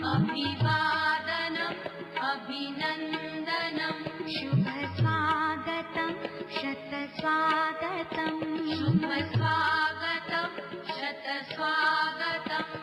अभिवादनम् अभिनन्दनम् शुभ स्वागतं शत स्वागतं शुभ स्वागतं शत स्वागतम्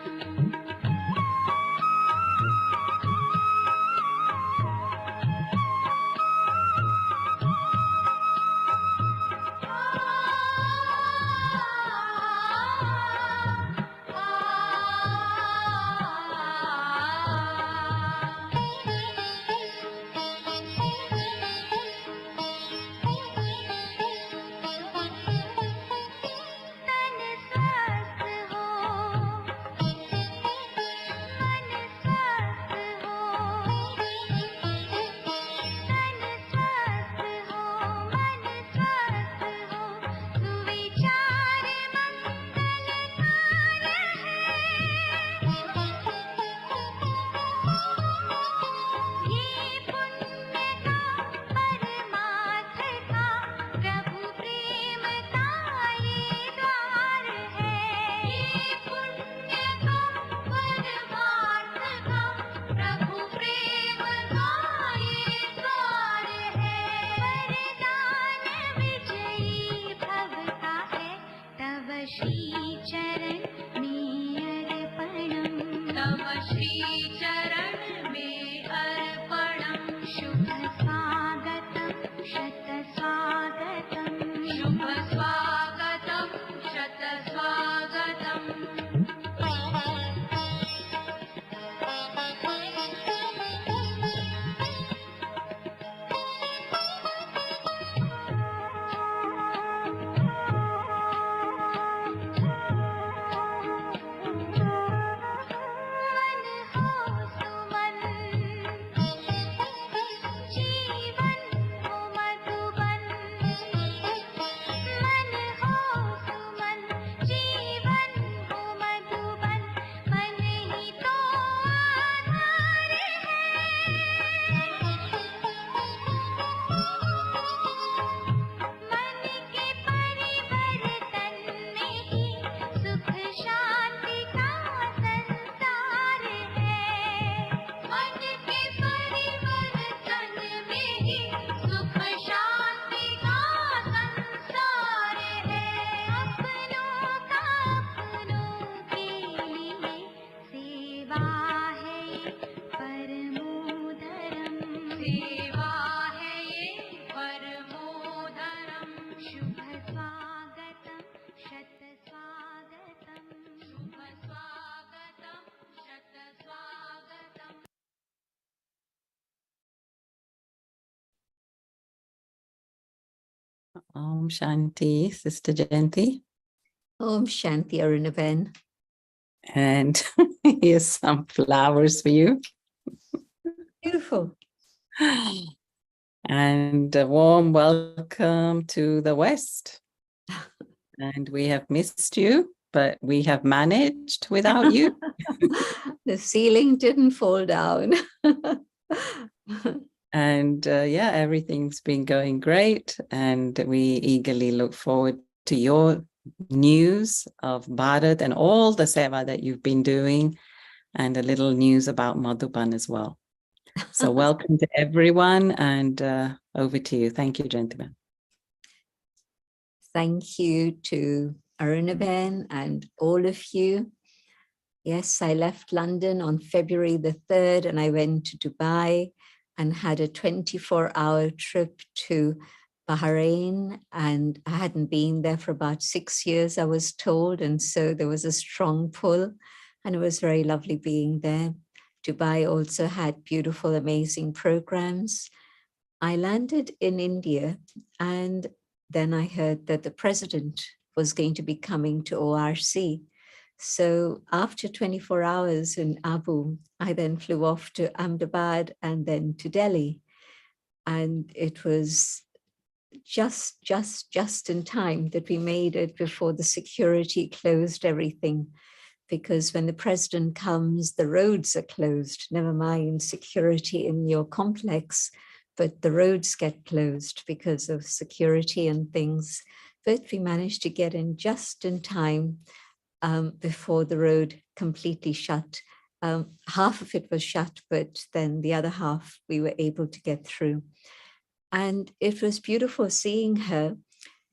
Om Shanti, Sister Jayanti. Om Shanti, Arunaben. And here's some flowers for you. Beautiful. And a warm welcome to the West. And we have missed you, but we have managed without you. The ceiling didn't fall down. And yeah, everything's been going great. And we eagerly look forward to your news of Bharat and all the seva that you've been doing, and a little news about Madhuban as well. So welcome to everyone, and over to you. Thank you, gentlemen. Thank you to Arunaben and all of you. Yes, I left London on February the 3rd and I went to Dubai and had a 24-hour trip to Bahrain, and I hadn't been there for about 6 years, I was told, and so there was a strong pull, and it was very lovely being there. Dubai also had beautiful, amazing programs. I landed in India, and then I heard that the president was going to be coming to ORC. So after 24 hours in Abu, I then flew off to Ahmedabad and then to Delhi. And it was just in time that we made it before the security closed everything. Because when the president comes, the roads are closed, never mind security in your complex, but the roads get closed because of security and things. But we managed to get in just in time before the road completely shut half of it was shut, but then the other half we were able to get through. And it was beautiful seeing her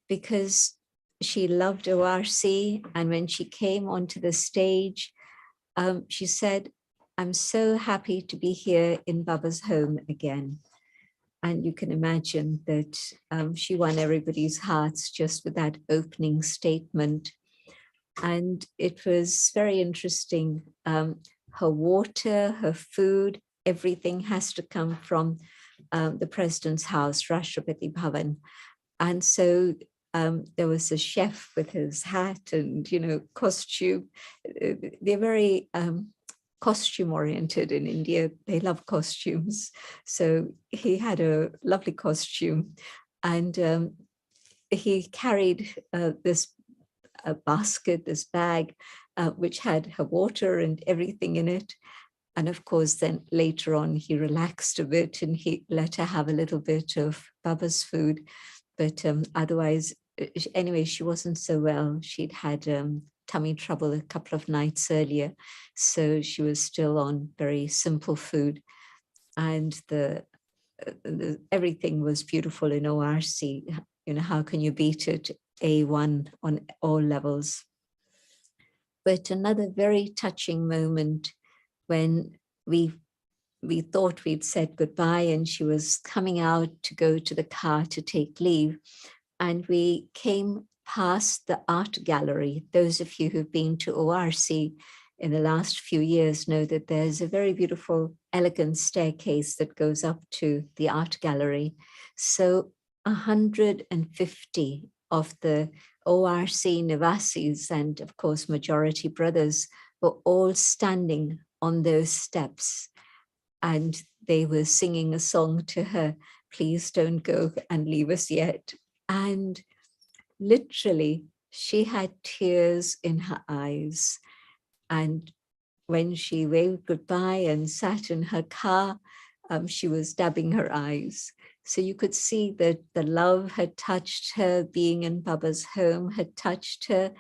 because she loved ORC. And when she came onto the stage, she said, "I'm so happy to be here in Baba's home again." And you can imagine that she won everybody's hearts just with that opening statement. And it was very interesting. Her water, her food, everything has to come from the president's house, Rashtrapati Bhavan. And so there was a chef with his hat and, costume. They're very costume oriented in India. They love costumes. So he had a lovely costume, and he carried this basket, this bag, which had her water and everything in it. And of course, then later on, he relaxed a bit and he let her have a little bit of Baba's food. But otherwise, anyway, she wasn't so well. She'd had tummy trouble a couple of nights earlier. So she was still on very simple food. And everything was beautiful in ORC. How can you beat it? A1 on all levels. But another very touching moment when we thought we'd said goodbye and she was coming out to go to the car to take leave. And we came past the art gallery. Those of you who've been to ORC in the last few years know that there's a very beautiful, elegant staircase that goes up to the art gallery. So 150 of the ORC Nivasis and of course majority brothers were all standing on those steps, and they were singing a song to her, "Please don't go and leave us yet." And literally she had tears in her eyes, and when she waved goodbye and sat in her car, she was dabbing her eyes. So you could see that the love had touched her, being in Baba's home had touched her.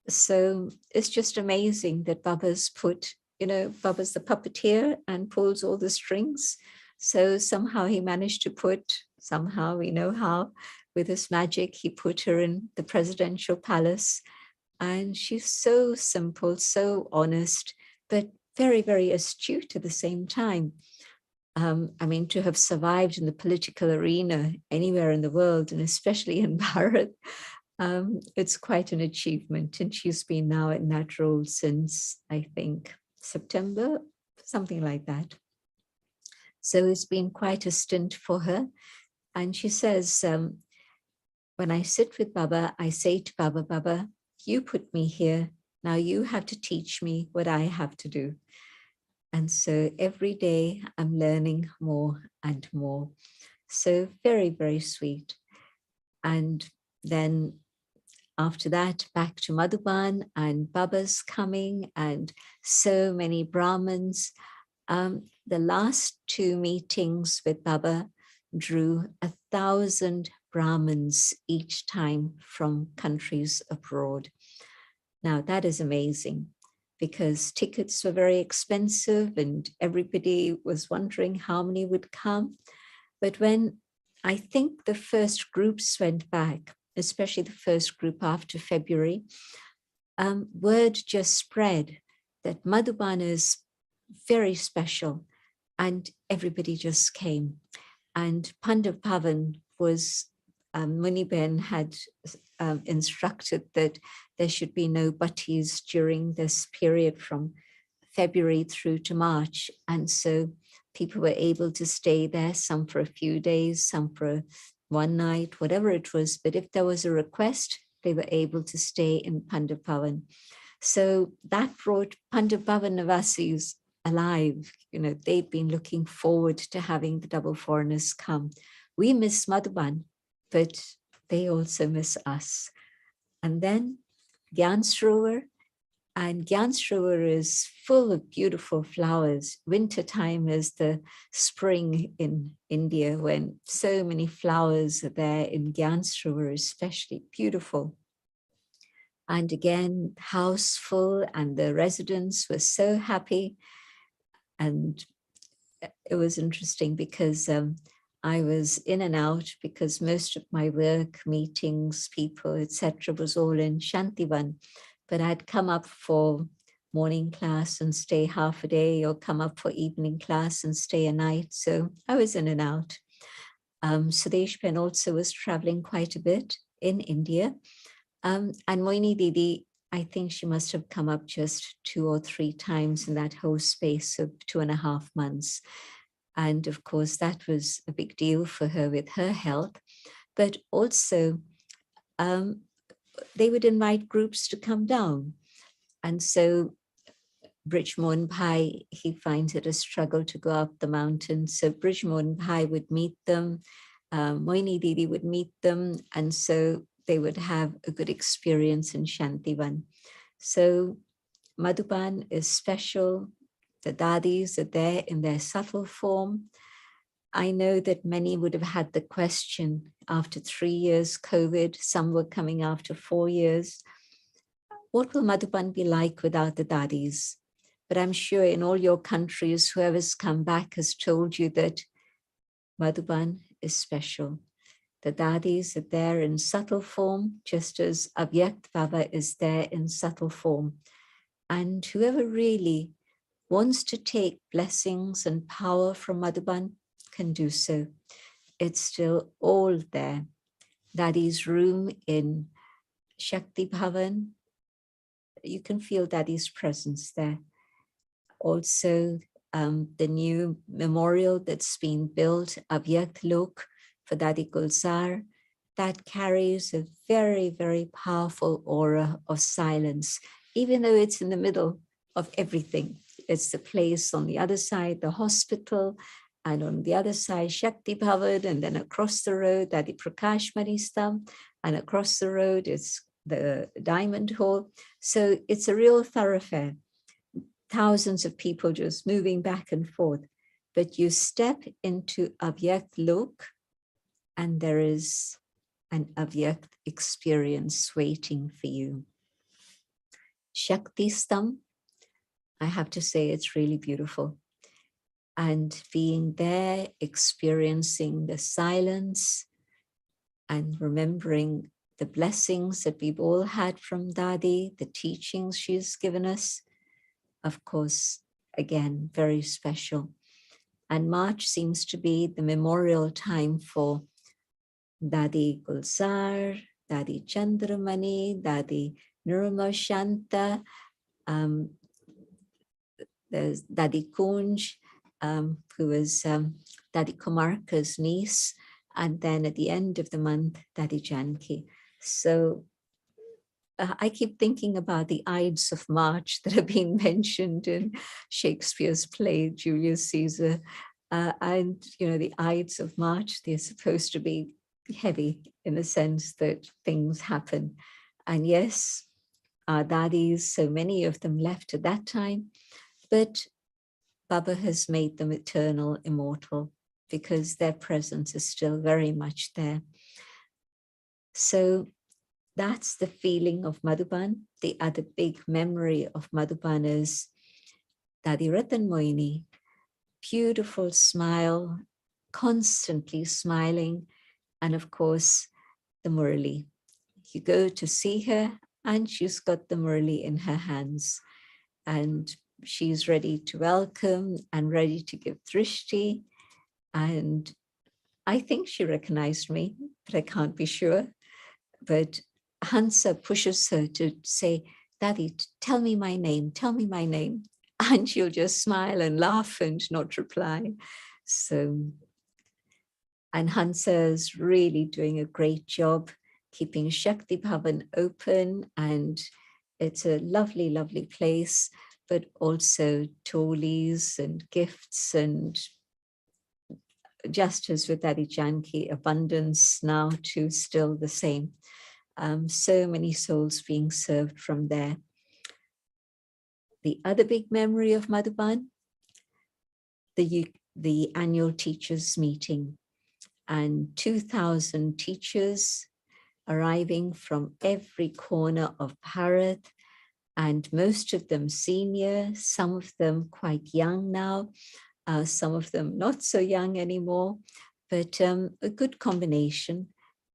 So it's just amazing that Baba's Baba's the puppeteer and pulls all the strings. So somehow he managed to somehow we know how, with his magic, he put her in the presidential palace. And she's so simple, so honest, but very, very astute at the same time. To have survived in the political arena anywhere in the world, and especially in Bharat, it's quite an achievement. And she's been now in that role since, I think, September, something like that. So it's been quite a stint for her. And she says, when I sit with Baba, I say to Baba, "Baba, you put me here. Now you have to teach me what I have to do." And so every day I'm learning more and more. So very, very sweet. And then after that, back to Madhuban, and Baba's coming, and so many Brahmins. The last 2 meetings with Baba drew 1,000 Brahmins each time from countries abroad. Now that is amazing, because tickets were very expensive and everybody was wondering how many would come. But when I think the first groups went back, especially the first group after February, word just spread that Madhuban is very special, and everybody just came. And pandapawan was, Muniben had instructed that there should be no butties during this period from February through to March. And so people were able to stay there, some for a few days, some for one night, whatever it was. But if there was a request, they were able to stay in pandapawan. So that brought pandapawan Nivasis alive. They'd been looking forward to having the double foreigners come. We miss Madhuban, but they also miss us. And then Gyan Sarovar, and Gyan Sarovar is full of beautiful flowers. Wintertime is the spring in India, when so many flowers are there in Gyan Sarovar, especially beautiful. And again, house full, and the residents were so happy. And it was interesting because I was in and out because most of my work, meetings, people, etc., was all in Shantivan. But I'd come up for morning class and stay half a day, or come up for evening class and stay a night. So I was in and out. Sudeshpen also was traveling quite a bit in India. And Moini Didi, I think she must have come up just 2 or 3 times in that whole space of 2.5 months. And of course, that was a big deal for her with her health. But also, they would invite groups to come down. And so Brijmohan Bhai, he finds it a struggle to go up the mountain. So Brijmohan Bhai would meet them, Moini Didi would meet them, and so they would have a good experience in Shantivan. So Madhuban is special. The daddies are there in their subtle form. I know that many would have had the question after 3 years COVID, some were coming after 4 years. What will Madhuban be like without the daddies? But I'm sure in all your countries, whoever's come back has told you that Madhuban is special. The daddies are there in subtle form, just as Avyakt Baba is there in subtle form. And whoever really wants to take blessings and power from Madhuban can do so. It's still all there. Daddy's room in Shakti Bhavan, you can feel Daddy's presence there. Also, the new memorial that's been built, Avyakt Lok, for Dadi Gulzar, that carries a very, very powerful aura of silence, even though it's in the middle of everything. It's the place on the other side, the hospital, and on the other side, Shakti Bhavan, and then across the road, Dadi Prakash Manistam, and across the road, it's the Diamond Hall. So it's a real thoroughfare. Thousands of people just moving back and forth. But you step into Avyakt Lok, and there is an Avyakt experience waiting for you. Shakti Stam, I have to say it's really beautiful. And being there, experiencing the silence and remembering the blessings that we've all had from Dadi, the teachings she's given us, of course, again, very special. And March seems to be the memorial time for Dadi Gulzar, Dadi Chandramani, Dadi Nirmal Shanta, there's Dadi Kunj, who was Dadi Kumarka's niece, and then at the end of the month, Dadi Janki. So I keep thinking about the Ides of March that have been mentioned in Shakespeare's play, Julius Caesar. And, you know, the Ides of March, they're supposed to be heavy in the sense that things happen. And yes, our daddies, so many of them left at that time, but Baba has made them eternal, immortal, because their presence is still very much there. So that's the feeling of Madhuban. The other big memory of Madhuban is Dadi Ratan Moini, beautiful smile, constantly smiling, and of course, the Murli. You go to see her and she's got the Murli in her hands, and she's ready to welcome and ready to give drishti. And I think she recognized me, but I can't be sure. But Hansa pushes her to say, Dadi, tell me my name, tell me my name. And she'll just smile and laugh and not reply. So, and Hansa is really doing a great job keeping Shakti Bhavan open, and it's a lovely, lovely place, but also tolis and gifts, and just as with Dadi Janki, abundance now too, still the same. So many souls being served from there. The other big memory of Madhuban, the annual teachers meeting, and 2,000 teachers arriving from every corner of Bharat, and most of them senior, some of them quite young now, some of them not so young anymore, but a good combination.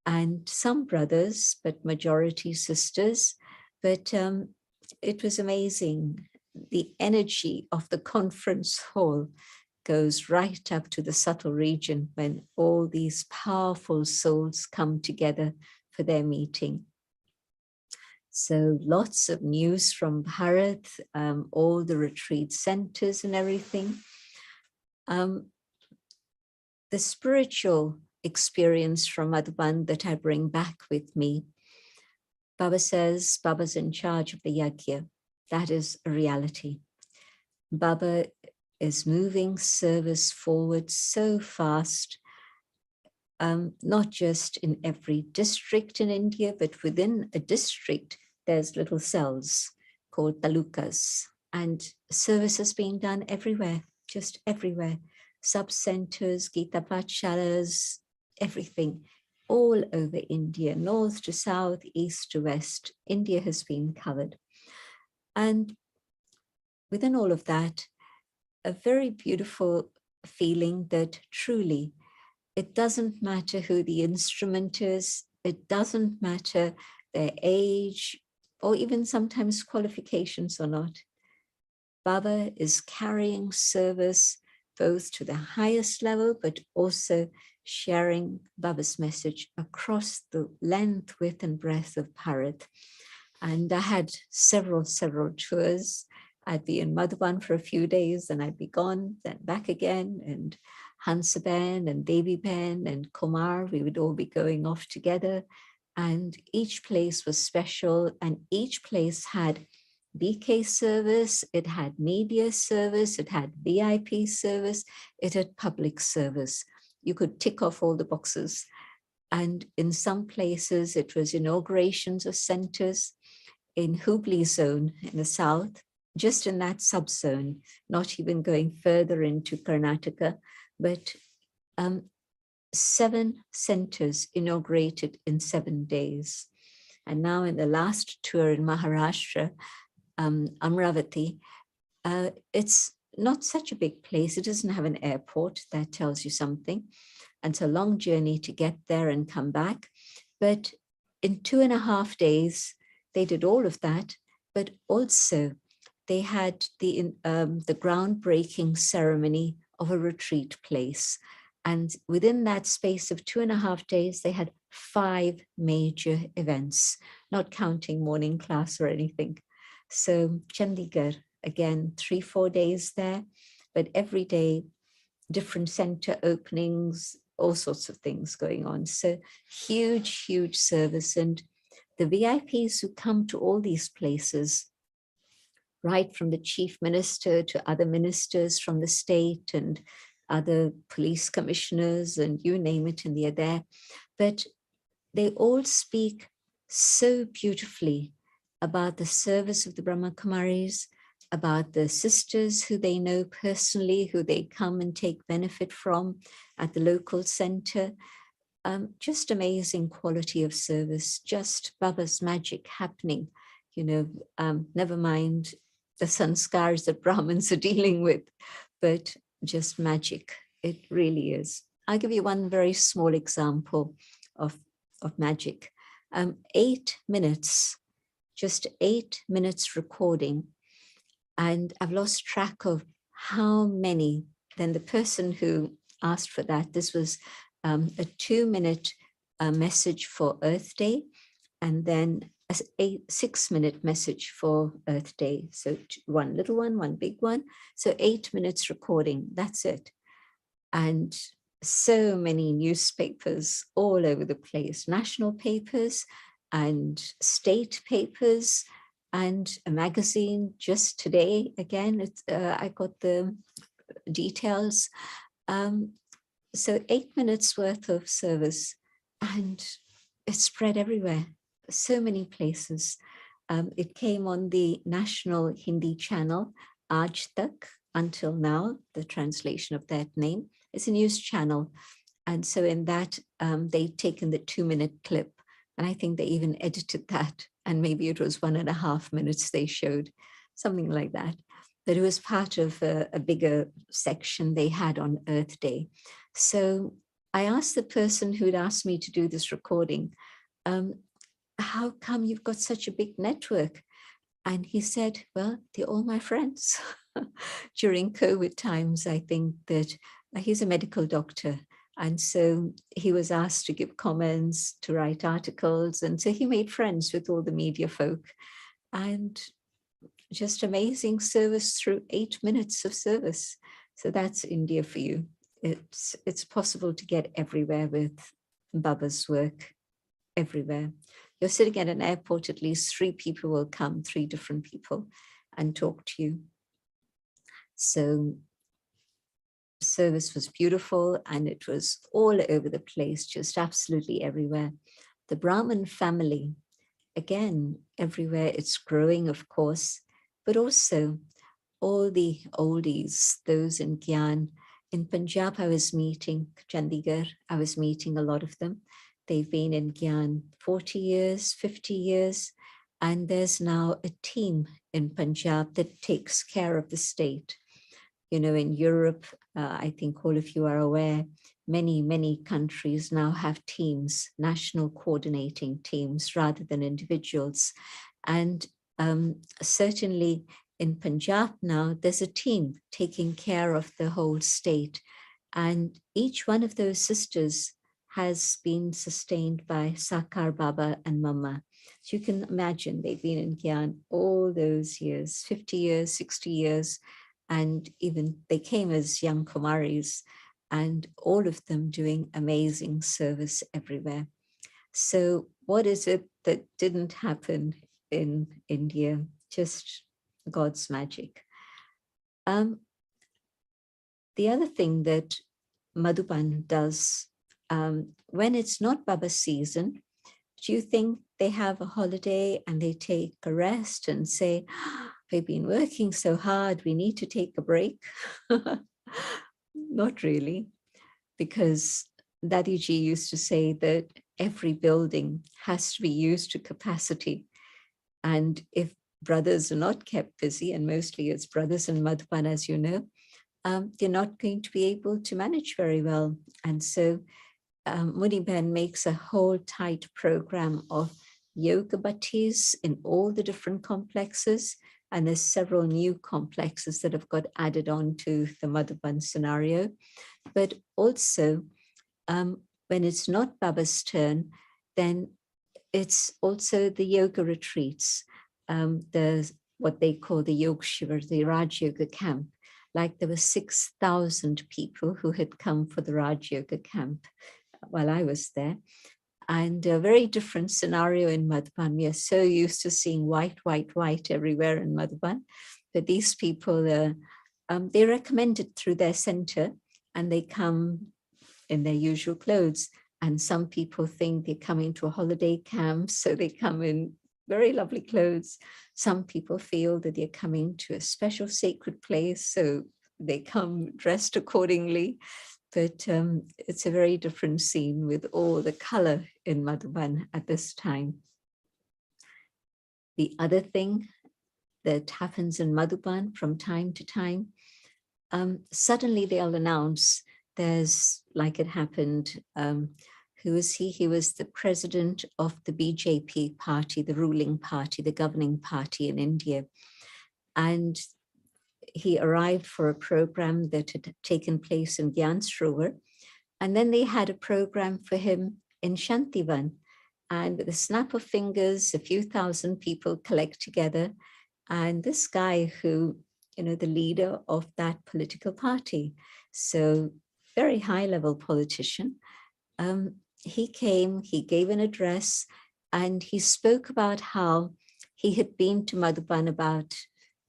And some brothers, but majority sisters. But it was amazing. The energy of the conference hall goes right up to the subtle region when all these powerful souls come together for their meeting. So lots of news from Bharat, all the retreat centers and everything. The spiritual experience from Madhuban that I bring back with me, Baba says Baba's in charge of the yajna. That is a reality. Baba is moving service forward so fast, not just in every district in India, but within a district, there's little cells called talukas, and service is being done everywhere, just everywhere. Sub-centers, Gita Pathshalas, everything, all over India, north to south, east to west, India has been covered. And within all of that, a very beautiful feeling that truly, it doesn't matter who the instrument is, it doesn't matter their age, or even sometimes qualifications or not. Baba is carrying service both to the highest level, but also sharing Baba's message across the length, width, and breadth of Bharat. And I had several tours. I'd be in Madhuban for a few days, and I'd be gone, then back again, and Hansaben and Deviben and Kumar, we would all be going off together. And each place was special, and each place had BK service, it had media service, it had VIP service, it had public service. You could tick off all the boxes. And in some places, it was inaugurations of centers. In Hubli zone in the south, just in that subzone, not even going further into Karnataka, but 7 centers inaugurated in 7 days. And now in the last tour in Maharashtra, Amravati, it's not such a big place. It doesn't have an airport. That tells you something. And it's a long journey to get there and come back. But in 2.5 days, they did all of that. But also they had the groundbreaking ceremony of a retreat place. And within that space of 2.5 days, they had 5 major events, not counting morning class or anything. So Chandigarh, again, 3-4 days there, but every day, different center openings, all sorts of things going on. So huge, huge service. And the VIPs who come to all these places, right from the chief minister to other ministers from the state and other police commissioners and you name it, and they're there. But they all speak so beautifully about the service of the Brahma Kumaris, about the sisters who they know personally, who they come and take benefit from at the local center. Just amazing quality of service, just Baba's magic happening, never mind the sanskars that Brahmins are dealing with, but just magic. It really is. I'll give you one very small example of magic. 8 minutes, just 8 minutes recording. And I've lost track of how many. Then the person who asked for that, this was a 2-minute message for Earth Day, and then a 6-minute message for Earth Day. So one little one, one big one. So 8 minutes recording, that's it. And so many newspapers all over the place, national papers and state papers and a magazine. Just today, again, I got the details. So 8 minutes worth of service, and it spread everywhere, so many places. It came on the national Hindi channel, Aaj Tak, until now, the translation of that name. It's a news channel. And so in that, they'd taken the 2-minute clip. And I think they even edited that. And maybe it was 1.5 minutes they showed, something like that. But it was part of a bigger section they had on Earth Day. So I asked the person who'd asked me to do this recording, how come you've got such a big network? And he said, well, they're all my friends. During COVID times, I think that he's a medical doctor. And so he was asked to give comments, to write articles. And so he made friends with all the media folk. And just amazing service through 8 minutes of service. So that's India for you. It's possible to get everywhere with Baba's work, everywhere. You're sitting at an airport, at least 3 people will come, 3 different people, and talk to you. So service was beautiful, and it was all over the place, just absolutely everywhere. The Brahmin family, again, everywhere it's growing, of course, but also all the oldies, those in Gyan. In Punjab, I was meeting Chandigarh, I was meeting a lot of them. They've been in Gyan 40 years, 50 years, and there's now a team in Punjab that takes care of the state. You know, in Europe, I think all of you are aware, many countries now have teams, national coordinating teams rather than individuals. And certainly in Punjab now, there's a team taking care of the whole state. And each one of those sisters has been sustained by Sakar Baba and Mama. So you can imagine they've been in Gyan all those years, 50 years, 60 years, and even they came as young Kumaris, and all of them doing amazing service everywhere. So what is it that didn't happen in India? Just God's magic. The other thing that Madhuban does, when it's not Baba season, do you think they have a holiday and they take a rest and say, we've been working so hard, we need to take a break? Not really, because Dadiji used to say that every building has to be used to capacity. And if brothers are not kept busy, and mostly it's brothers in Madhuban, as you know, they're not going to be able to manage very well. And so Muniben makes a whole tight program of yoga bhattis in all the different complexes. And there's several new complexes that have got added on to the Madhuban scenario. But also, when it's not Baba's turn, then it's also the yoga retreats, what they call the Yoga Shivers, the Raj Yoga camp. Like there were 6,000 people who had come for the Raj Yoga camp while I was there. And a very different scenario in Madhuban. We are so used to seeing white everywhere in Madhuban. But these people, they're recommended through their center, and they come in their usual clothes. And some people think they're coming to a holiday camp, so they come in very lovely clothes. Some people feel that they're coming to a special sacred place, so they come dressed accordingly. But it's a very different scene with all the color in Madhuban at this time. The other thing that happens in Madhuban from time to time, suddenly they'll announce there's, like it happened, who was he? He was the president of the BJP party, the ruling party, the governing party in India. And he arrived for a program that had taken place in Gyansrovar. And then they had a program for him in Shantivan. And with a snap of fingers, a few thousand people collect together. And this guy who, you know, the leader of that political party, so very high level politician, he came, he gave an address, and he spoke about how he had been to Madhuban about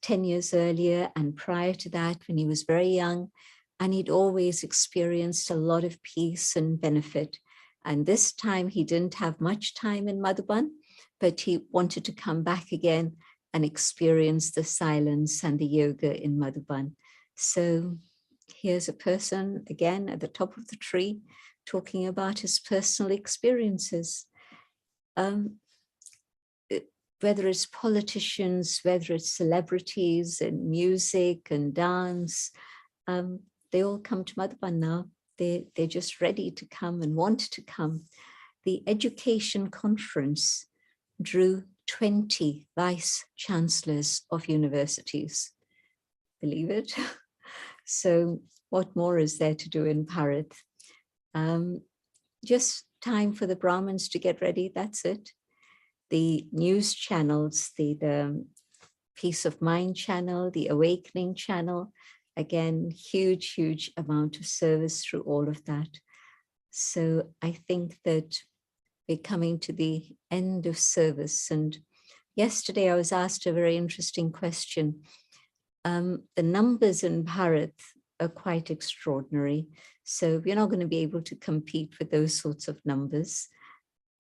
10 years earlier, and prior to that, when he was very young, and he'd always experienced a lot of peace and benefit. And this time he didn't have much time in Madhuban, but he wanted to come back again and experience the silence and the yoga in Madhuban. So here's a person, again, at the top of the tree, talking about his personal experiences. whether it's politicians, whether it's celebrities and music and dance, they all come to Madhuban now. They're just ready to come and want to come. The education conference drew 20 vice chancellors of universities. Believe it? So what more is there to do in Bharat? Just time for the Brahmins to get ready, that's it. The news channels, the Peace of Mind channel, the Awakening channel, again, huge amount of service through all of that. So I think that we're coming to the end of service. And yesterday I was asked a very interesting question. The numbers in Bharat are quite extraordinary. So we're not going to be able to compete with those sorts of numbers.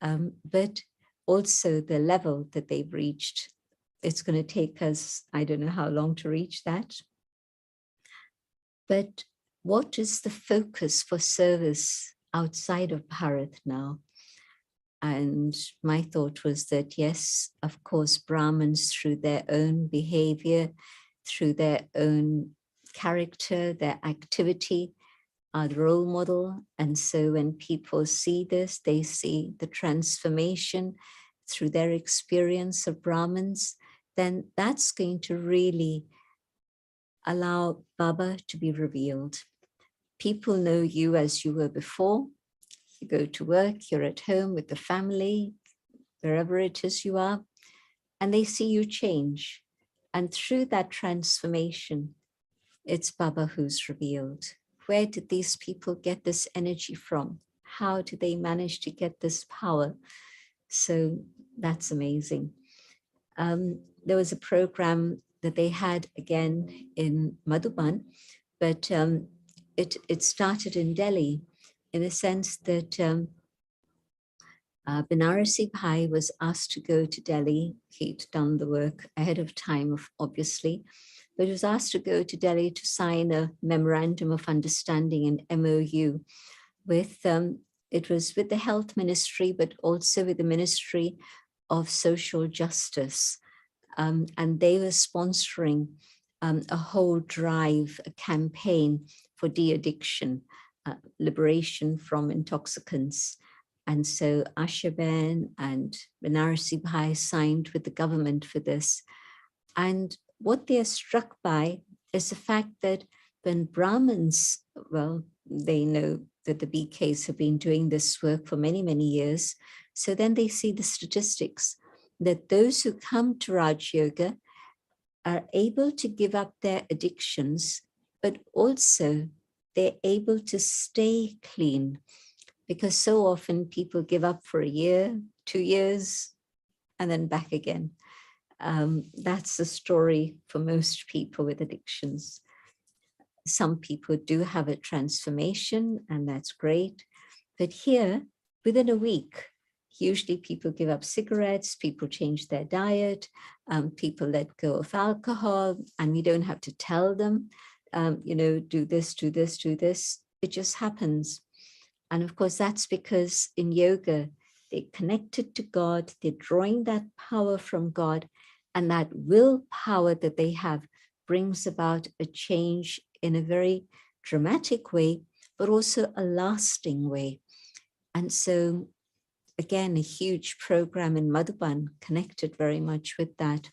But also the level that they've reached, it's going to take us, I don't know how long to reach that. But what is the focus for service outside of Bharat now? And my thought was that, yes, of course, Brahmins through their own behavior, through their own character, their activity, are the role model. And so when people see this, they see the transformation through their experience of Brahmins, then that's going to really allow Baba to be revealed. People know you as you were before. You go to work, you're at home with the family, wherever it is you are, and they see you change. And through that transformation, it's Baba who's revealed. Where did these people get this energy from? How did they manage to get this power? So that's amazing. There was a program that they had again in Madhuban, but it started in Delhi in the sense that Banarasi Bhai was asked to go to Delhi. He'd done the work ahead of time, obviously, but he was asked to go to Delhi to sign a memorandum of understanding, an MOU, with, it was with the health ministry, but also with the Ministry of Social Justice. And they were sponsoring a whole drive, a campaign for de-addiction, liberation from intoxicants. And so Ashaben and Banarasi Bhai signed with the government for this. And what they're struck by is the fact that when Brahmins, well, they know that the BKs have been doing this work for many, many years. So then they see the statistics that those who come to Raj Yoga are able to give up their addictions, but also they're able to stay clean, because so often people give up for a year, 2 years, and then back again. That's the story for most people with addictions. Some people do have a transformation, and that's great. But here, within a week, usually people give up cigarettes, people change their diet, people let go of alcohol, and we don't have to tell them, do this, do this, do this. It just happens. And of course, that's because in yoga, they're connected to God, they're drawing that power from God, and that willpower that they have brings about a change in a very dramatic way, but also a lasting way. And so, again, a huge program in Madhuban connected very much with that.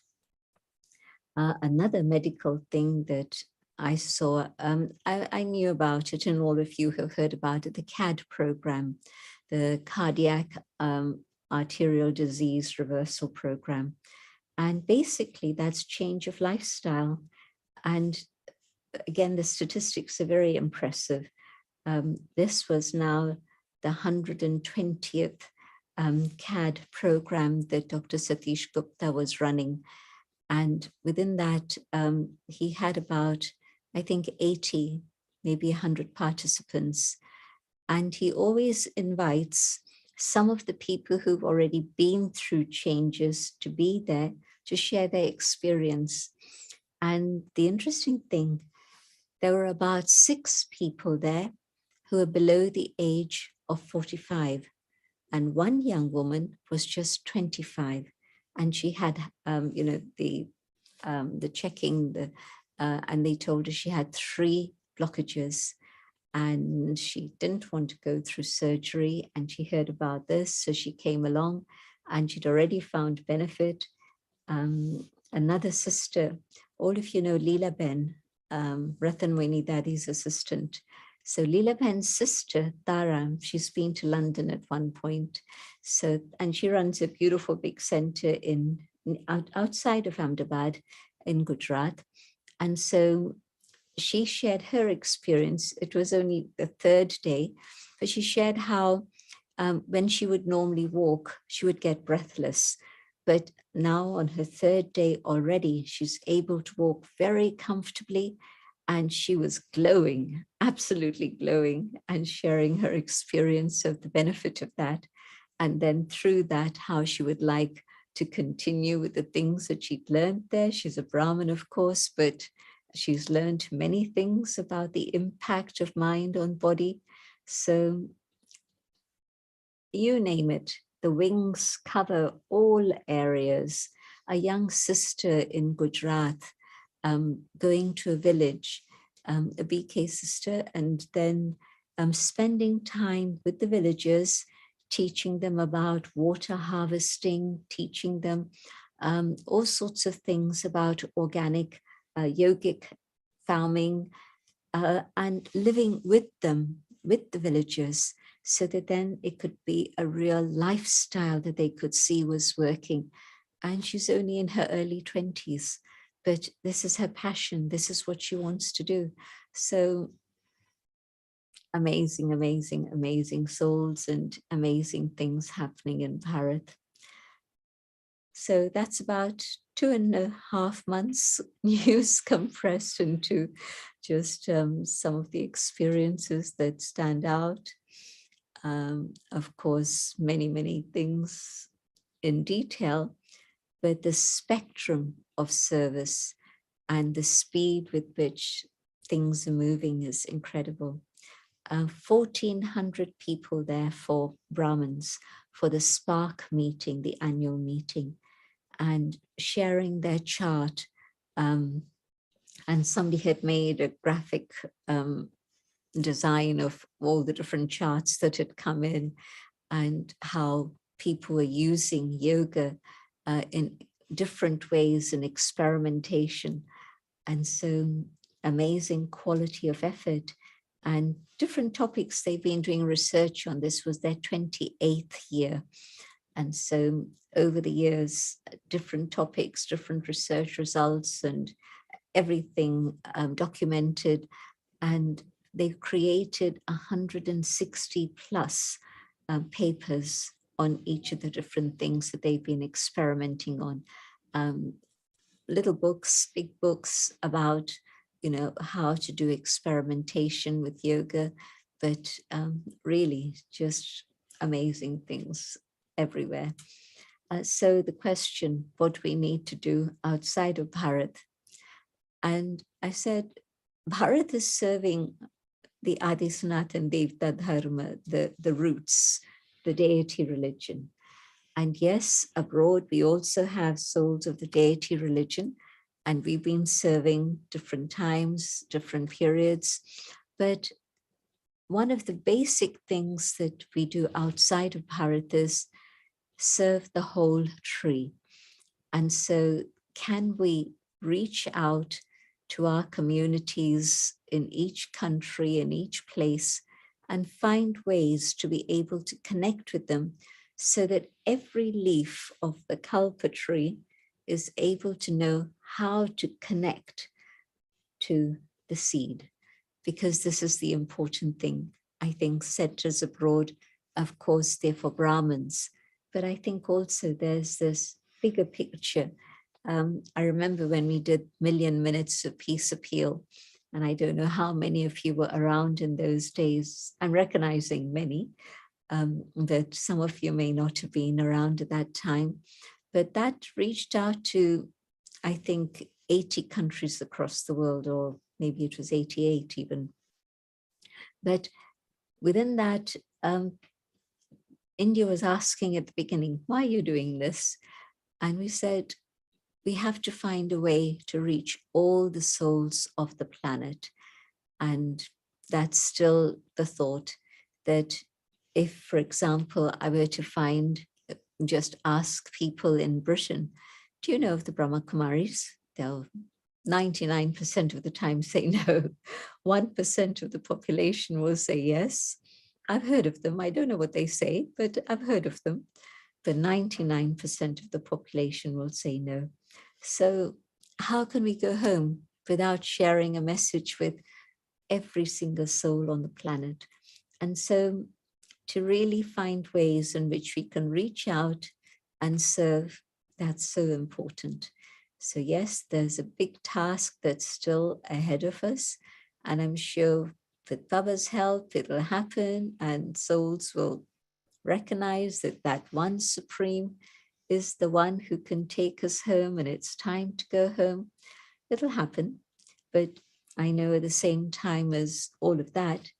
Another medical thing that I saw, I knew about it, and all of you have heard about it, the CAD program, the cardiac arterial disease reversal program. And basically that's change of lifestyle. And again, the statistics are very impressive. This was now the 120th CAD program that Dr. Satish Gupta was running. And within that, he had about, I think, 80, maybe 100 participants. And he always invites some of the people who've already been through changes to be there to share their experience. And the interesting thing, there were about 6 people there who are below the age of 45. and one young woman was just 25, and she had, the checking, and they told her she had 3 blockages, and she didn't want to go through surgery, and she heard about this, so she came along, and she'd already found benefit. Another sister, all of you know Leela Ben, Rathanwini Daddy's assistant. So Leela Ben's sister, Tara, she's been to London at one point. So, and she runs a beautiful big center outside of Ahmedabad in Gujarat. And so she shared her experience. It was only the 3rd day, but she shared how when she would normally walk, she would get breathless. But now on her 3rd day already, she's able to walk very comfortably, and she was glowing, absolutely glowing, and sharing her experience of the benefit of that. And then through that, how she would like to continue with the things that she'd learned there. She's a Brahmin, of course, but she's learned many things about the impact of mind on body. So you name it, the wings cover all areas. A young sister in Gujarat going to a village, a BK sister, and then spending time with the villagers, teaching them about water harvesting, teaching them all sorts of things about organic yogic farming, and living with them, with the villagers, so that then it could be a real lifestyle that they could see was working. And she's only in her early 20s, but this is her passion. This is what she wants to do. So amazing, amazing, amazing souls and amazing things happening in Bharat. So that's about 2.5 months news compressed into just some of the experiences that stand out. Of course, many, many things in detail, but the spectrum of service and the speed with which things are moving is incredible. 1,400 people there for Brahmins for the Spark meeting, the annual meeting, and sharing their chart. And somebody had made a graphic design of all the different charts that had come in, and how people were using yoga in different ways in experimentation. And so amazing quality of effort and different topics they've been doing research on. This was their 28th year. And so over the years, different topics, different research results, and everything documented. And they've created 160 plus papers on each of the different things that they've been experimenting on. Little books, big books about, how to do experimentation with yoga, but really just amazing things everywhere. So the question, what do we need to do outside of Bharat? And I said, Bharat is serving the Adi Sanatan Devta Dharma, the roots, the deity religion. And yes, abroad, we also have souls of the deity religion, and we've been serving different times, different periods. But one of the basic things that we do outside of Bharat is serve the whole tree. And so can we reach out to our communities in each country, in each place, and find ways to be able to connect with them, so that every leaf of the kalpa tree is able to know how to connect to the seed. Because this is the important thing. I think centers abroad, of course, they're for Brahmins, but I think also there's this bigger picture. I remember when we did Million Minutes of Peace Appeal, and I don't know how many of you were around in those days. I'm recognizing many, that some of you may not have been around at that time, but that reached out to, I think, 80 countries across the world, or maybe it was 88 even. But within that, India was asking at the beginning, why are you doing this? And we said, we have to find a way to reach all the souls of the planet. And that's still the thought, that if, for example, I were to just ask people in Britain, do you know of the Brahma Kumaris? They'll 99% of the time say no. 1% of the population will say yes. I've heard of them. I don't know what they say, but I've heard of them. But 99% of the population will say no. So how can we go home without sharing a message with every single soul on the planet? And so to really find ways in which we can reach out and serve, that's so important. So yes, there's a big task that's still ahead of us. And I'm sure with Baba's help, it'll happen, and souls will recognize that that one Supreme is the one who can take us home, and it's time to go home. It'll happen. But I know at the same time as all of that,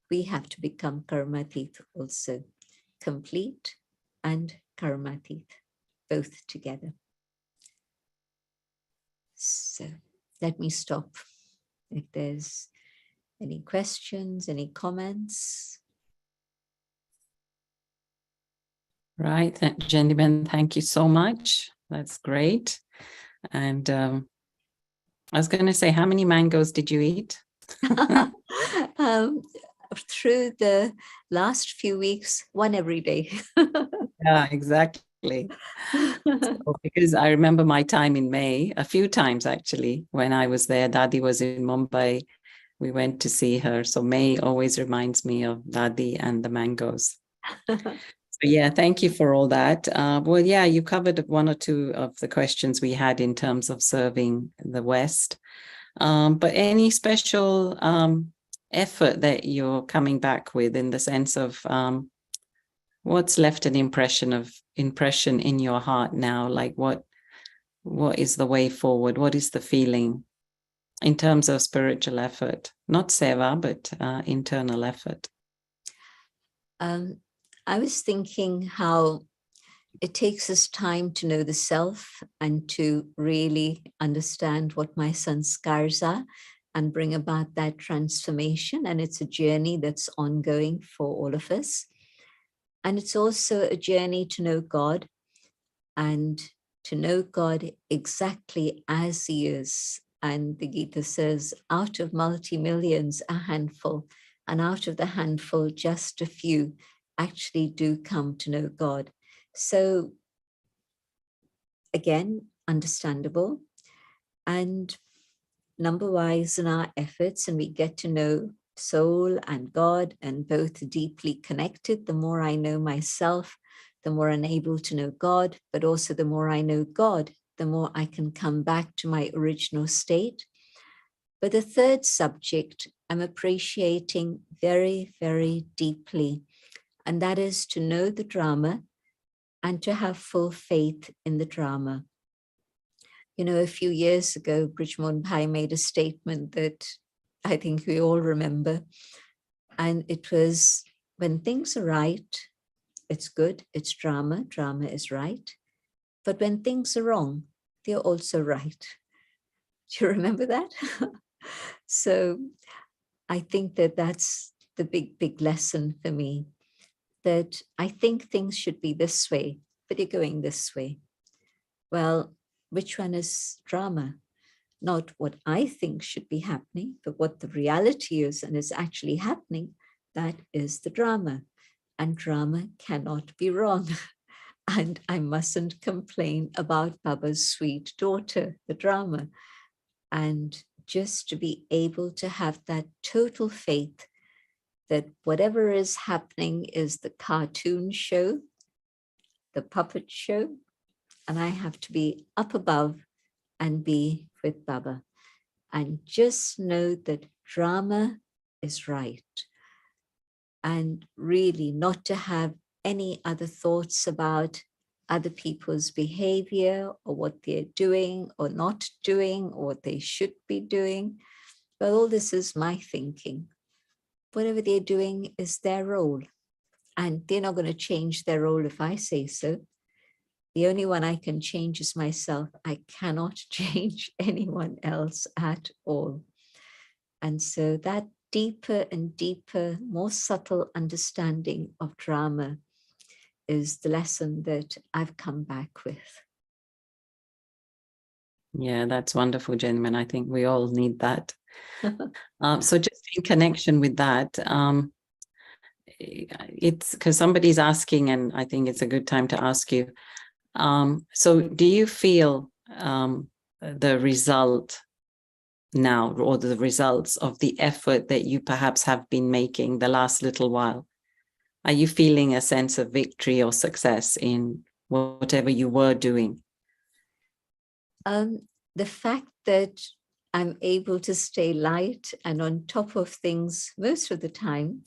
we have to become karmatit also, complete and karmatit, both together. So let me stop. If there's any questions, any comments. Right, Jendiben, thank you so much. That's great. And I was going to say, how many mangoes did you eat? Through the last few weeks, one every day. Yeah, exactly. So, because I remember my time in May, a few times actually, when I was there. Daddy was in Mumbai. We went to see her. So May always reminds me of Daddy and the mangoes. So yeah, thank you for all that. Well, yeah, you covered one or two of the questions we had in terms of serving the West. But any special effort that you're coming back with, in the sense of what's left an impression in your heart now? Like what is the way forward? What is the feeling in terms of spiritual effort? Not seva, but internal effort. I was thinking how it takes us time to know the self and to really understand what my sanskars are and bring about that transformation. And it's a journey that's ongoing for all of us. And it's also a journey to know God, and to know God exactly as He is. And the Gita says, out of multi-millions, a handful, and out of the handful, just a few actually do come to know God. So again, understandable and number-wise in our efforts, and we get to know soul and God, and both deeply connected. The more I know myself, the more I'm able to know God, but also the more I know God, the more I can come back to my original state. But the third subject I'm appreciating very, very deeply, and that is to know the drama and to have full faith in the drama. You know, a few years ago, Brijmohan Bhai made a statement that I think we all remember. And it was, when things are right, it's good, it's drama, drama is right. But when things are wrong, they're also right. Do you remember that? So I think that that's the big, big lesson for me, that I think things should be this way, but you're going this way. Well, which one is drama? Not what I think should be happening, but what the reality is and is actually happening, that is the drama. And drama cannot be wrong. And I mustn't complain about Baba's sweet daughter, the drama. And just to be able to have that total faith that whatever is happening is the cartoon show, the puppet show, and I have to be up above and be with Baba. And just know that drama is right. And really not to have any other thoughts about other people's behavior or what they're doing or not doing or what they should be doing. But all this is my thinking. Whatever they're doing is their role. and they're not going to change their role if I say so. The only one I can change is myself. I cannot change anyone else at all. And so that deeper and deeper, more subtle understanding of drama is the lesson that I've come back with. Yeah, that's wonderful, gentlemen. I think we all need that. So just in connection with that, it's because somebody's asking, and I think it's a good time to ask you. So do you feel the result now, or the results of the effort that you perhaps have been making the last little while? Are you feeling a sense of victory or success in whatever you were doing? The fact that I'm able to stay light and on top of things most of the time.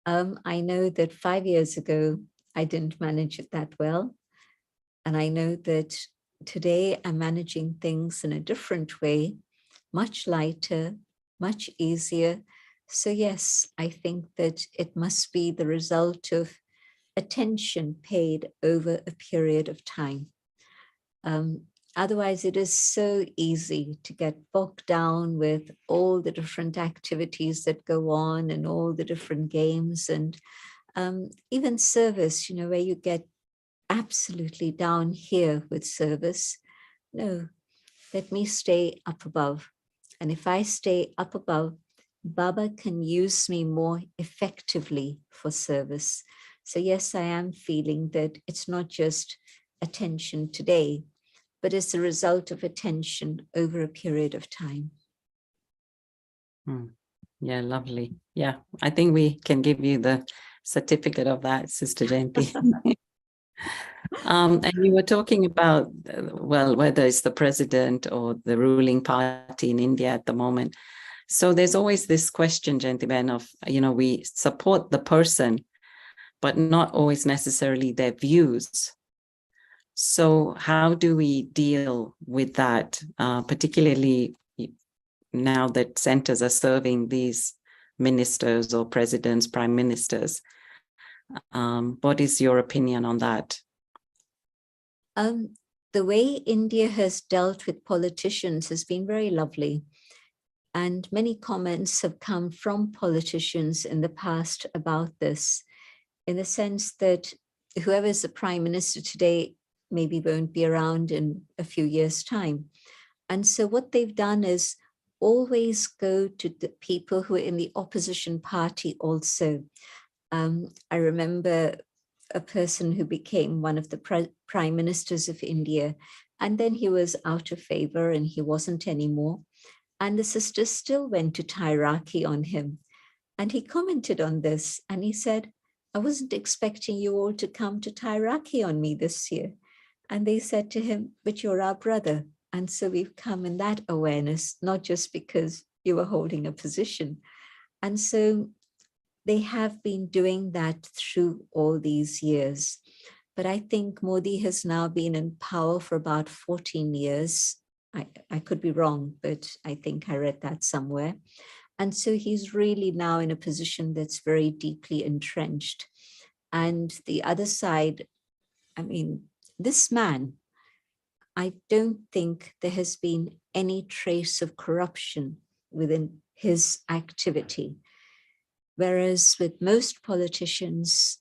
I know that 5 years ago, I didn't manage it that well. And I know that today I'm managing things in a different way, much lighter, much easier. So yes, I think that it must be the result of attention paid over a period of time. Otherwise, it is so easy to get bogged down with all the different activities that go on and all the different games, and even service, where you get absolutely down here with service. No, let me stay up above. And if I stay up above, Baba can use me more effectively for service. So yes, I am feeling that it's not just attention today, but it's the result of attention over a period of time. Yeah, lovely. Yeah, I think we can give you the certificate of that, Sister Jayanti. And you were talking about, well, whether it's the president or the ruling party in India at the moment. So there's always this question, gentlemen, of, we support the person, but not always necessarily their views. So how do we deal with that, particularly now that centers are serving these ministers or presidents, prime ministers? What is your opinion on that? The way India has dealt with politicians has been very lovely. And many comments have come from politicians in the past about this, in the sense that whoever is the prime minister today maybe won't be around in a few years' time. And so what they've done is always go to the people who are in the opposition party also. I remember a person who became one of the prime ministers of India, and then he was out of favor and he wasn't anymore. And the sisters still went to Tairaki on him. And he commented on this and he said, I wasn't expecting you all to come to Tairaki on me this year. And they said to him, but you're our brother. And so we've come in that awareness, not just because you were holding a position. And so they have been doing that through all these years. But I think Modi has now been in power for about 14 years. I could be wrong, but I think I read that somewhere. And so he's really now in a position that's very deeply entrenched. And the other side, this man, I don't think there has been any trace of corruption within his activity. Whereas with most politicians,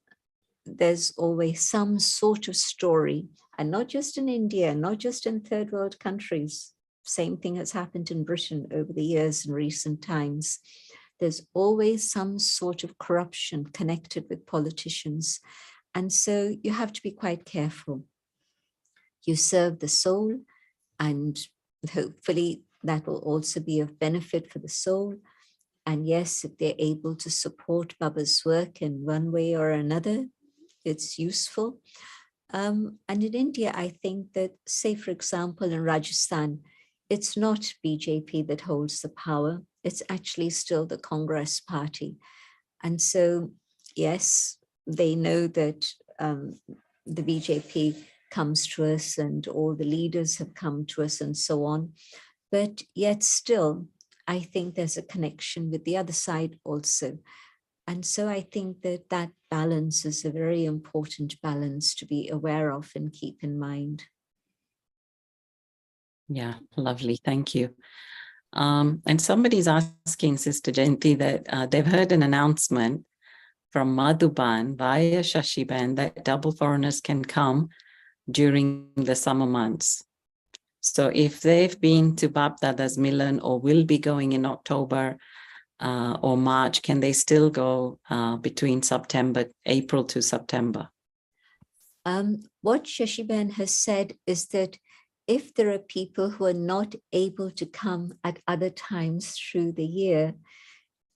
there's always some sort of story, and not just in India, not just in third world countries. Same thing has happened in Britain over the years in recent times. There's always some sort of corruption connected with politicians. And so you have to be quite careful. You serve the soul, and hopefully that will also be of benefit for the soul. And yes, if they're able to support Baba's work in one way or another, it's useful. And in India, I think that, say, for example, in Rajasthan, it's not BJP that holds the power. It's actually still the Congress party. And so, yes, they know that the BJP comes to us and all the leaders have come to us and so on. But yet still, I think there's a connection with the other side also. And so I think that that balance is a very important balance to be aware of and keep in mind. Yeah, lovely. Thank you. And somebody's asking Sister Jayanti that they've heard an announcement from Madhuban via Shashiban that double foreigners can come during the summer months. So if they've been to Bap Dada's Milan or will be going in October or March, can they still go between April to September? What Shashiban has said is that if there are people who are not able to come at other times through the year,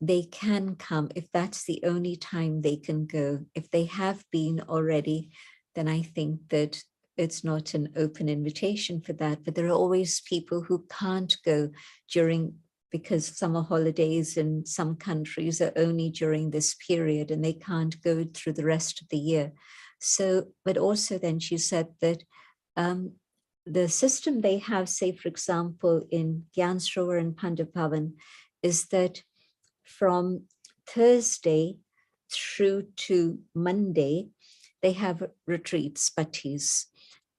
they can come if that's the only time they can go. If they have been already, then I think that it's not an open invitation for that. But there are always people who can't go because summer holidays in some countries are only during this period and they can't go through the rest of the year. So, but also then she said that the system they have, say, for example, in Gyansrovar and Pandapawan, is that from Thursday through to Monday, they have retreats, patis.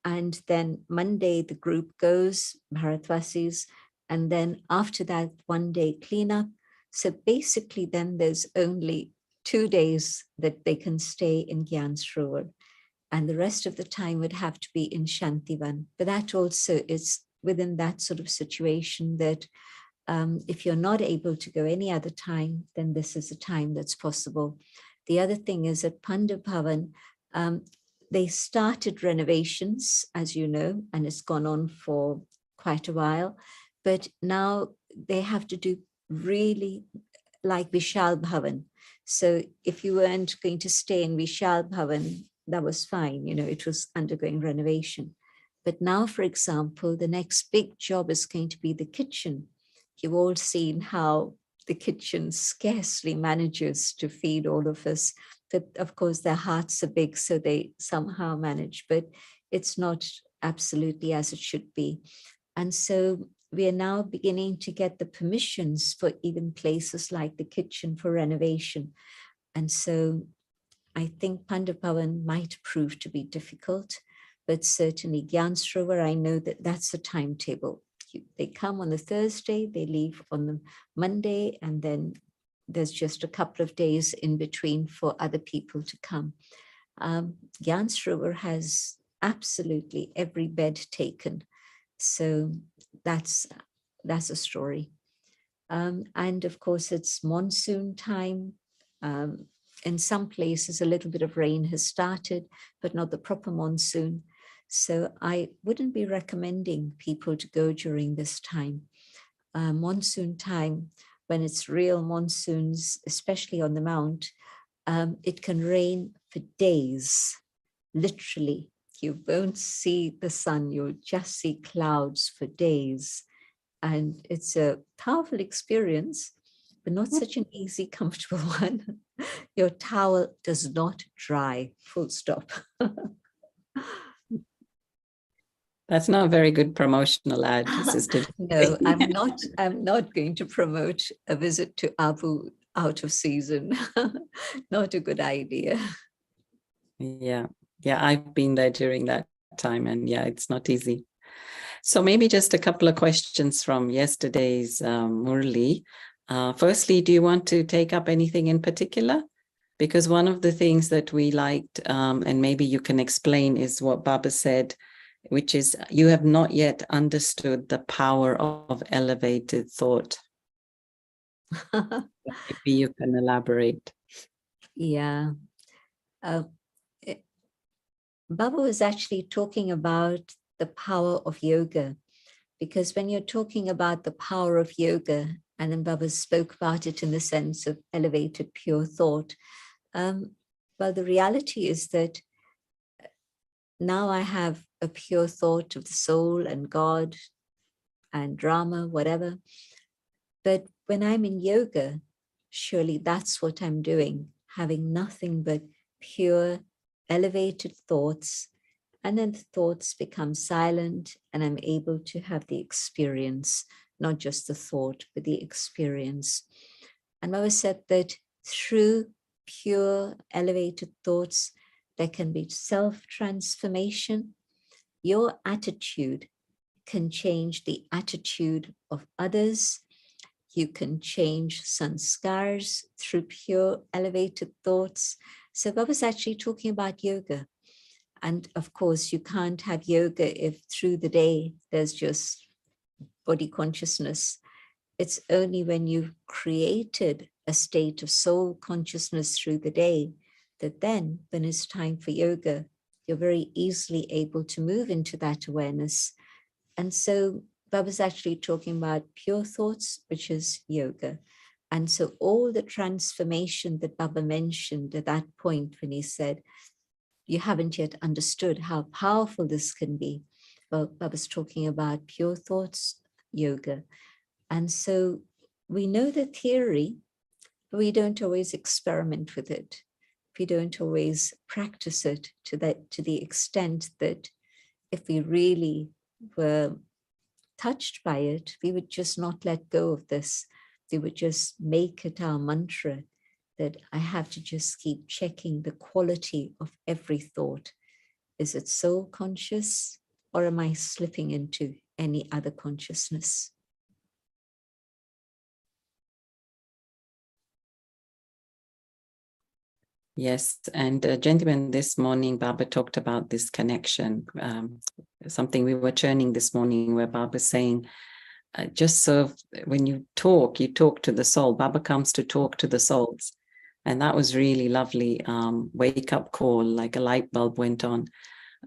And then Monday, the group goes, Bharatvasis, and then after that, 1 day cleanup. So basically, then there's only 2 days that they can stay in Gyansrovar. And the rest of the time would have to be in Shantivan. But that also is within that sort of situation that if you're not able to go any other time, then this is a time that's possible. The other thing is at Pandapawan, they started renovations, as you know, and it's gone on for quite a while. But now they have to do really like Vishal Bhavan. So if you weren't going to stay in Vishal Bhavan, that was fine. You know, it was undergoing renovation. But now, for example, the next big job is going to be the kitchen. You've all seen how the kitchen scarcely manages to feed all of us. But of course, their hearts are big, so they somehow manage, but it's not absolutely as it should be. And so we are now beginning to get the permissions for even places like the kitchen for renovation. And so I think Pandapawan might prove to be difficult, but certainly Gyansrovar, I know that that's the timetable. They come on the Thursday, they leave on the Monday, and then there's just a couple of days in between for other people to come. Gyansrovar has absolutely every bed taken. So that's a story. And of course, it's monsoon time. In some places, a little bit of rain has started, but not the proper monsoon. So I wouldn't be recommending people to go during this time. Monsoon time, when it's real monsoons, especially on the mount, it can rain for days, literally. You won't see the sun, you'll just see clouds for days. And it's a powerful experience, but not such an easy, comfortable one. Your towel does not dry, full stop. That's not a very good promotional ad, Sister. No, I'm not going to promote a visit to Abu out of season. Not a good idea. Yeah, I've been there during that time, and yeah, it's not easy. So maybe just a couple of questions from yesterday's Murli. Firstly, do you want to take up anything in particular? Because one of the things that we liked, and maybe you can explain, is what Baba said, which is you have not yet understood the power of elevated thought. Maybe you can elaborate. Yeah. Baba was actually talking about the power of yoga, because when you're talking about the power of yoga, and then Baba spoke about it in the sense of elevated pure thought, well, the reality is that now I have a pure thought of the soul and God and drama, whatever. But when I'm in yoga, surely that's what I'm doing, having nothing but pure, elevated thoughts. And then the thoughts become silent and I'm able to have the experience, not just the thought, but the experience. And Baba said that through pure, elevated thoughts. There can be self-transformation. Your attitude can change the attitude of others. You can change sanskars through pure, elevated thoughts. So Baba's actually talking about yoga. And of course, you can't have yoga if through the day there's just body consciousness. It's only when you've created a state of soul consciousness through the day that then, when it's time for yoga, you're very easily able to move into that awareness. And so Baba's actually talking about pure thoughts, which is yoga. And so all the transformation that Baba mentioned at that point when he said, you haven't yet understood how powerful this can be. Well, Baba's talking about pure thoughts, yoga. And so we know the theory, but we don't always experiment with it. We don't always practice it to the extent that if we really were touched by it, we would just not let go of this. We would just make it our mantra that I have to just keep checking the quality of every thought. Is it soul conscious, or am I slipping into any other consciousness? Yes, and gentlemen, this morning, Baba talked about this connection, something we were churning this morning where Baba's saying, just so when you talk to the soul. Baba comes to talk to the souls. And that was really lovely wake-up call, like a light bulb went on,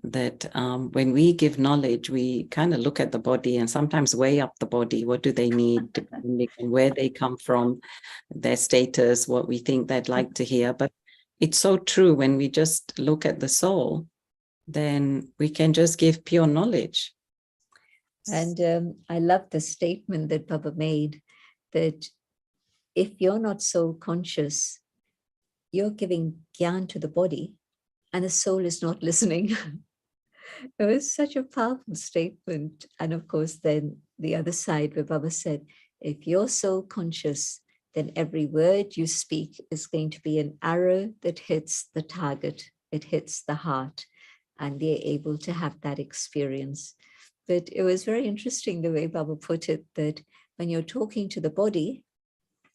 that when we give knowledge, we kind of look at the body and sometimes weigh up the body. What do they need, depending on where they come from, their status, what we think they'd like to hear. But it's so true, when we just look at the soul, then we can just give pure knowledge. And I love the statement that Baba made, that if you're not soul conscious, you're giving gyan to the body and the soul is not listening. It was such a powerful statement. And of course, then the other side where Baba said, if you're soul conscious, then every word you speak is going to be an arrow that hits the target, it hits the heart, and they're able to have that experience. But it was very interesting the way Baba put it, that when you're talking to the body,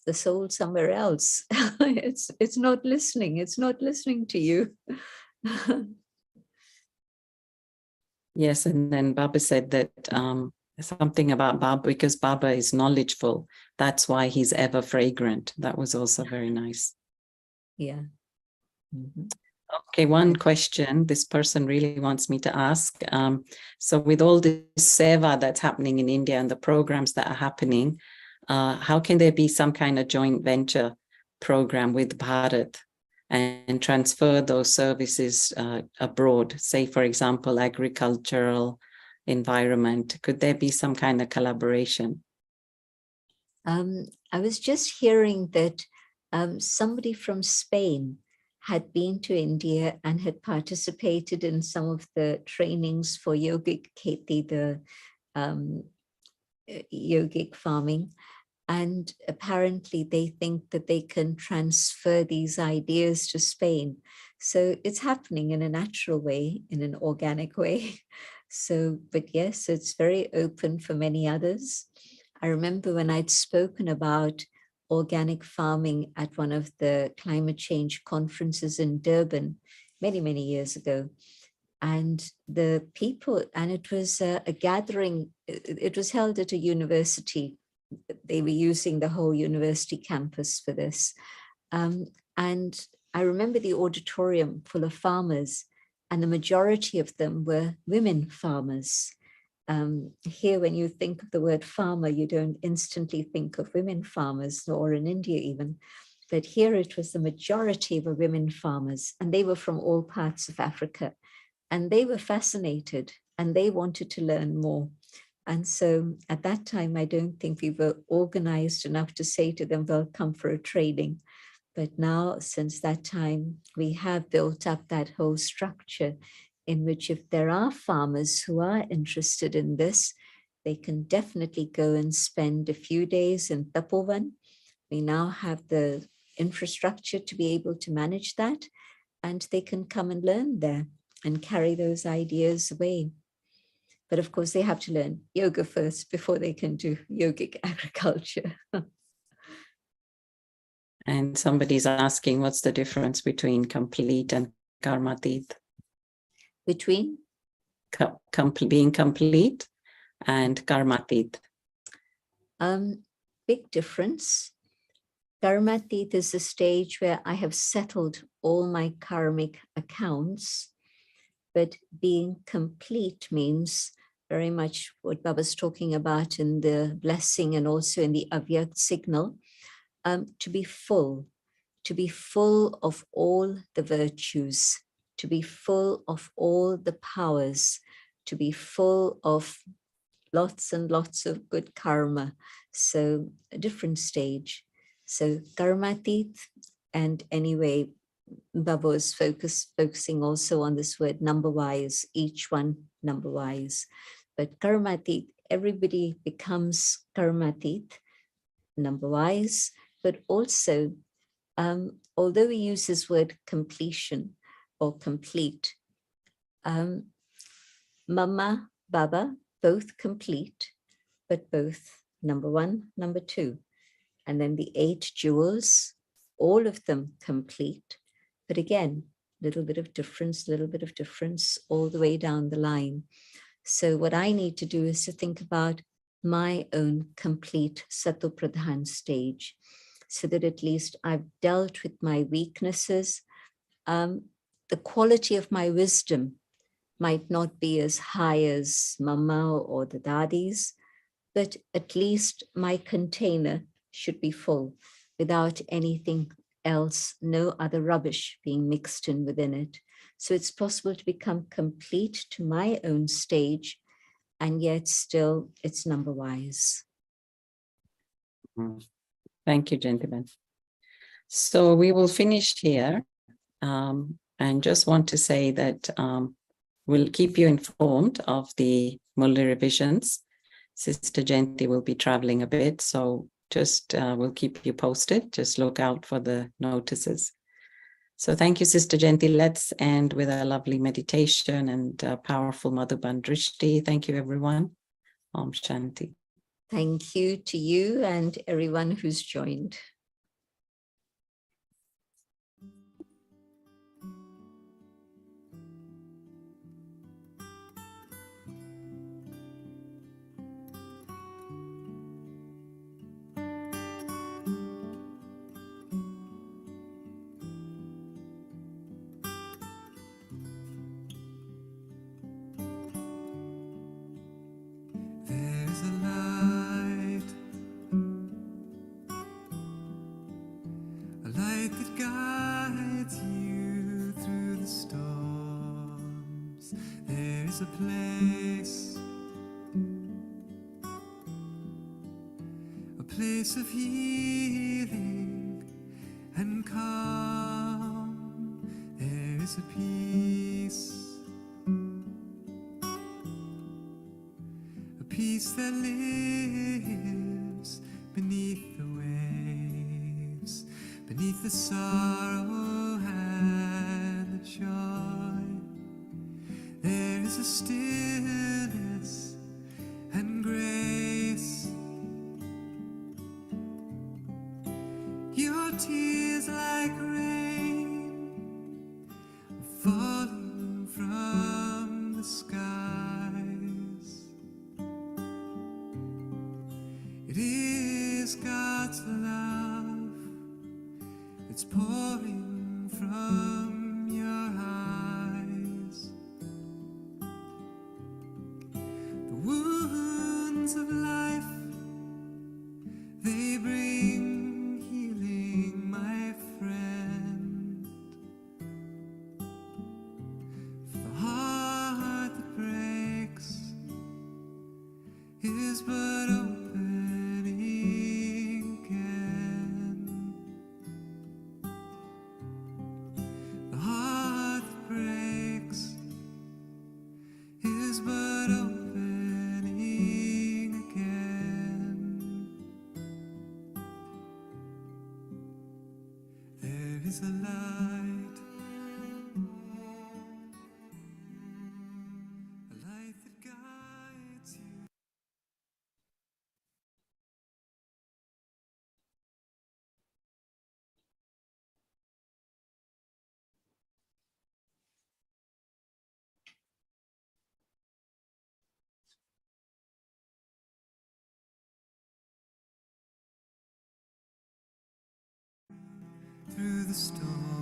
the soul somewhere else, it's not listening to you. Yes, and then Baba said that something about Baba, because Baba is knowledgeful, that's why he's ever fragrant. That was also very nice. Yeah. Mm-hmm. Okay, one question this person really wants me to ask. So with all this seva that's happening in India and the programs that are happening, how can there be some kind of joint venture program with Bharat and transfer those services abroad? Say, for example, agricultural environment. Could there be some kind of collaboration? I was just hearing that somebody from Spain had been to India and had participated in some of the trainings for yogic kheti, the yogic farming. And apparently they think that they can transfer these ideas to Spain. So it's happening in a natural way, in an organic way. So, but yes, it's very open for many others. I remember when I'd spoken about organic farming at one of the climate change conferences in Durban many, many years ago. And the people, and it was a gathering, it was held at a university. They were using the whole university campus for this. And I remember the auditorium full of farmers, and the majority of them were women farmers. Here, when you think of the word farmer, you don't instantly think of women farmers, or in India even. But here it was the majority were women farmers, and they were from all parts of Africa. And they were fascinated, and they wanted to learn more. And so at that time, I don't think we were organized enough to say to them, well, come for a training. But now, since that time, we have built up that whole structure in which if there are farmers who are interested in this, they can definitely go and spend a few days in Tapovan. We now have the infrastructure to be able to manage that, and they can come and learn there and carry those ideas away. But of course, they have to learn yoga first before they can do yogic agriculture. And somebody's asking, what's the difference between complete and karmatit? Between? Being complete and karmatit. Big difference. Karmatit is the stage where I have settled all my karmic accounts, but being complete means very much what Baba's talking about in the blessing and also in the Avyakt signal, to be full of all the virtues, to be full of all the powers, to be full of lots and lots of good karma. So a different stage. So karmatit, and anyway, Baba is focusing also on this word number-wise, each one number-wise. But karmatit, everybody becomes karmatit, number-wise, but also, although we use this word completion or complete, Mama, Baba, both complete, but both number one, number two. And then the 8 jewels, all of them complete. But again, little bit of difference all the way down the line. So what I need to do is to think about my own complete Sato Pradhan stage, so that at least I've dealt with my weaknesses. The quality of my wisdom might not be as high as Mama or the daddies, but at least my container should be full without anything else, no other rubbish being mixed in within it. So it's possible to become complete to my own stage, and yet still it's number-wise. Thank you, gentlemen. So we will finish here, and just want to say that we'll keep you informed of the Murli revisions. Sister Jayanti will be traveling a bit, so just we'll keep you posted. Just look out for the notices. So thank you, Sister Jayanti. Let's end with a lovely meditation and powerful Madhuban Drishti. Thank you, everyone. Om Shanti. Thank you to you and everyone who's joined. There's a light, a light that guides you through the storms. There is a place of healing and calm. There is a peace that lives beneath the waves, beneath the sorrow and the joy. There is a stillness and grace. Your tears like rain falling from the skies. It is God's love that's pouring from your eyes. The wounds of life, they bring healing, my friend. For the heart that breaks is but opening again. brings the light, a light that guides you. Through the storm,